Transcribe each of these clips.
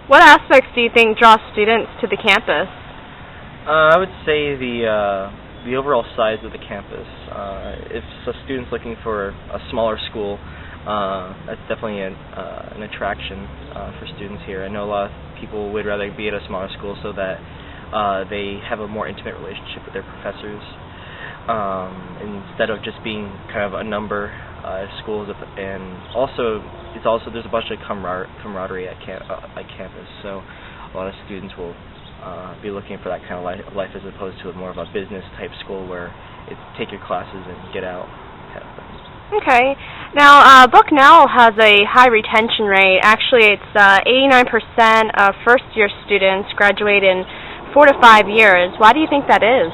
What aspects do you think draw students to the campus? I would say the overall size of the campus. If a student's looking for a smaller school, that's definitely an attraction for students here. I know a lot of people would rather be at a smaller school so that they have a more intimate relationship with their professors, instead of just being kind of a number at schools. And also, there's a bunch of camaraderie at campus. So a lot of students will be looking for that kind of life as opposed to more of a business type school where it's take your classes and get out kind of thing. Okay. Now, Bucknell has a high retention rate. Actually, it's 89% of first-year students graduate in 4 to 5 years. Why do you think that is?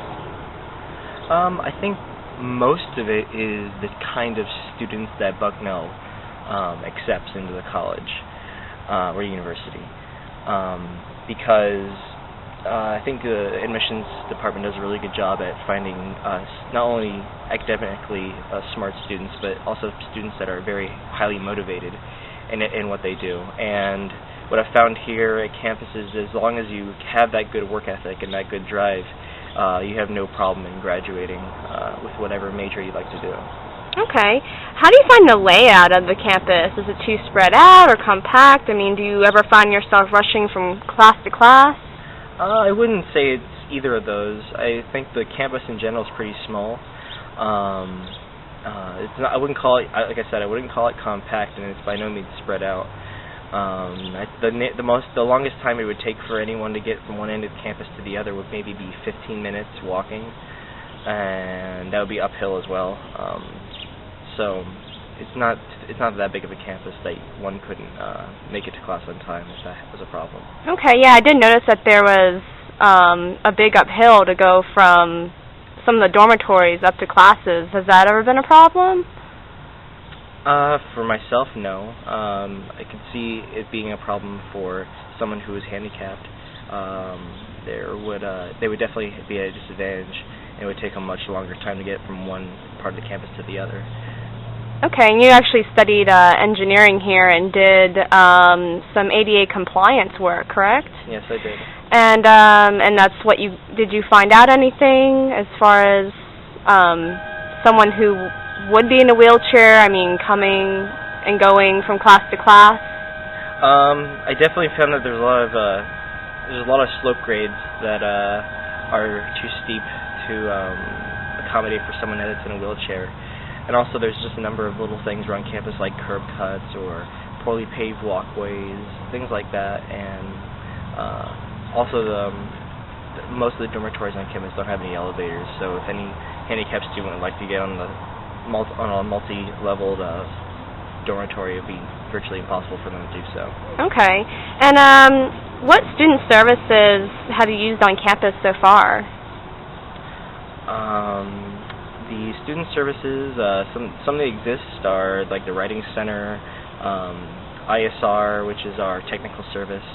I think most of it is the kind of students that Bucknell accepts into the college or university, because I think the admissions department does a really good job at finding not only academically smart students, but also students that are very highly motivated in what they do. And what I've found here at campus is as long as you have that good work ethic and that good drive, you have no problem in graduating with whatever major you'd like to do. Okay. How do you find the layout of the campus? Is it too spread out or compact? I mean, do you ever find yourself rushing from class to class? I wouldn't say it's either of those. I think the campus in general is pretty small. It's not. I wouldn't call it. Like I said, I wouldn't call it compact, and it's by no means spread out. The longest time it would take for anyone to get from one end of the campus to the other would maybe be 15 minutes walking, and that would be uphill as well. So it's not that big of a campus that one couldn't make it to class on time if that was a problem. Okay, yeah, I did notice that there was a big uphill to go from some of the dormitories up to classes. Has that ever been a problem? For myself, no. I could see it being a problem for someone who is handicapped. They would definitely be at a disadvantage, and it would take a much longer time to get from one part of the campus to the other. Okay, and you actually studied engineering here and did some ADA compliance work, correct? Yes, I did. And that's what did you find out anything as far as someone who would be in a wheelchair, I mean, coming and going from class to class? I definitely found that there's a lot of slope grades that are too steep to accommodate for someone that's in a wheelchair. And also there's just a number of little things around campus like curb cuts or poorly paved walkways, things like that. And also most of the dormitories on campus don't have any elevators, so if any handicapped student would like to get on a multi-leveled dormitory, it would be virtually impossible for them to do so. Okay. And what student services have you used on campus so far? The student services, some that exist are like the Writing Center, ISR, which is our technical service,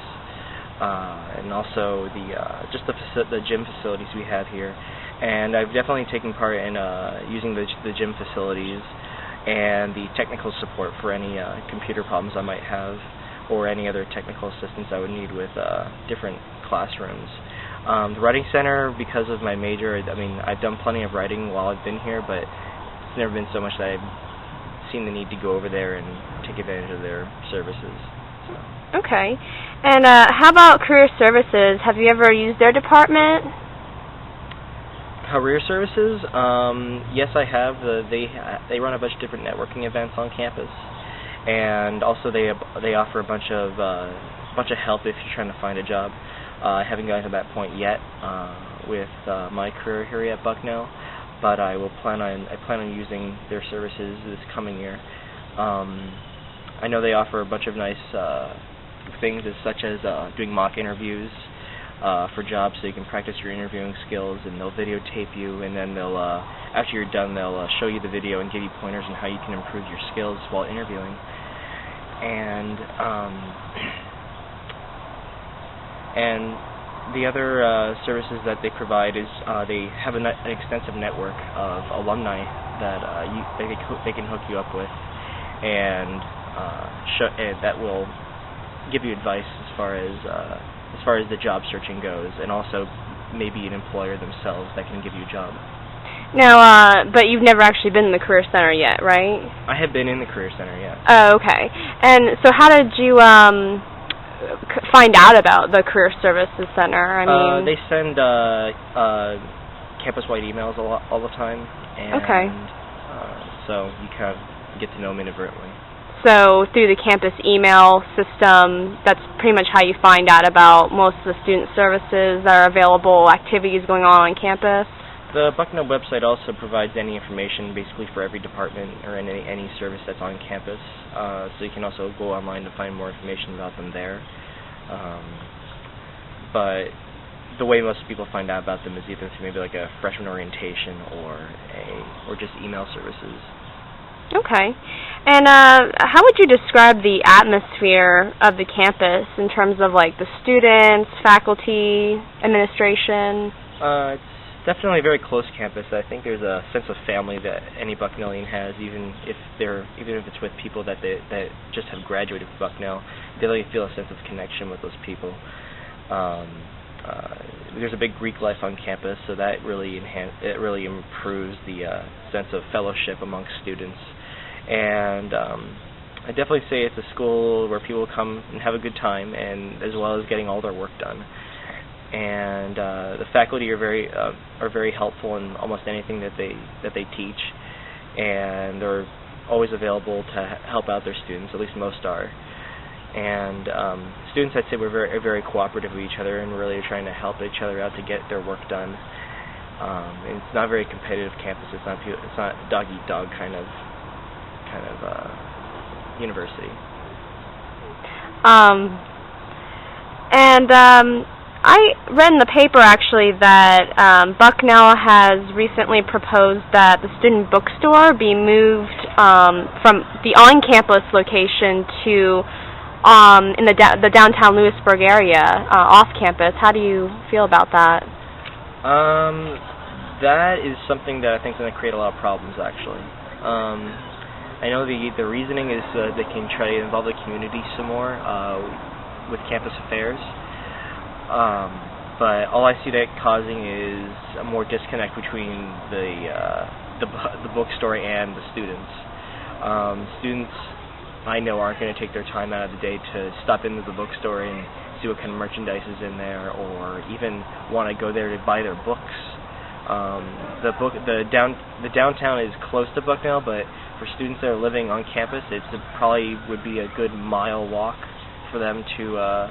and also the gym facilities we have here. And I've definitely taken part in using the gym facilities and the technical support for any computer problems I might have or any other technical assistance I would need with different classrooms. The Writing Center, because of my major, I mean, I've done plenty of writing while I've been here, but it's never been so much that I've seen the need to go over there and take advantage of their services. So. Okay. And how about career services? Have you ever used their department? Career services? Yes, I have. They run a bunch of different networking events on campus, and also they offer a bunch of help if you're trying to find a job. I haven't gotten to that point yet with my career here at Bucknell, but I plan on using their services this coming year. I know they offer a bunch of nice things, such as doing mock interviews for jobs, so you can practice your interviewing skills, and they'll videotape you, and then they'll after you're done, they'll show you the video and give you pointers on how you can improve your skills while interviewing. And the other services that they provide is they have an extensive network of alumni that they can hook you up with, and that will give you advice as far as the job searching goes, and also maybe an employer themselves that can give you a job. Now, but you've never actually been in the Career Center yet, right? I have been in the Career Center, yes. Oh, okay. And so how did you find out about the Career Services Center? I mean, they send campus-wide emails all the time, and okay. So you kind of get to know them inadvertently. So through the campus email system, that's pretty much how you find out about most of the student services that are available, activities going on campus? The Bucknell website also provides any information basically for every department or any service that's on campus. So you can also go online to find more information about them there. But the way most people find out about them is either through maybe like a freshman orientation or just email services. Okay. And how would you describe the atmosphere of the campus in terms of like the students, faculty, administration? It's definitely a very close campus. I think there's a sense of family that any Bucknellian has, even if it's with people that just have graduated from Bucknell. They really feel a sense of connection with those people. There's a big Greek life on campus, so that really improves the sense of fellowship amongst students. And I definitely say it's a school where people come and have a good time, and as well as getting all their work done. And the faculty are very helpful in almost anything that they teach, and they're always available to help out their students. At least most are. And students, I'd say, were very cooperative with each other and really are trying to help each other out to get their work done. And it's not a very competitive campus. It's not dog eat dog kind of university. I read in the paper actually that Bucknell has recently proposed that the student bookstore be moved from the on-campus location to in the downtown Lewisburg area, off-campus. How do you feel about that? That is something that I think is going to create a lot of problems, actually. I know the reasoning is they can try to involve the community some more with campus affairs. But all I see that causing is a more disconnect between the bookstore and the students. Students, I know, aren't going to take their time out of the day to stop into the bookstore and see what kind of merchandise is in there, or even want to go there to buy their books. The downtown is close to Bucknell, but for students that are living on campus, it probably would be a good mile walk for them to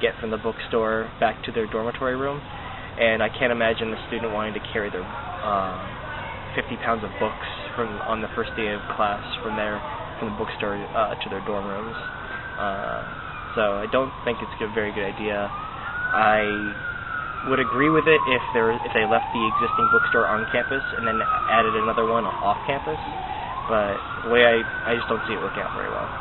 get from the bookstore back to their dormitory room. And I can't imagine a student wanting to carry their 50 pounds of books on the first day of class from the bookstore to their dorm rooms. So I don't think it's a very good idea. I would agree with it if they left the existing bookstore on campus and then added another one off campus. But the way I just don't see it working out very well.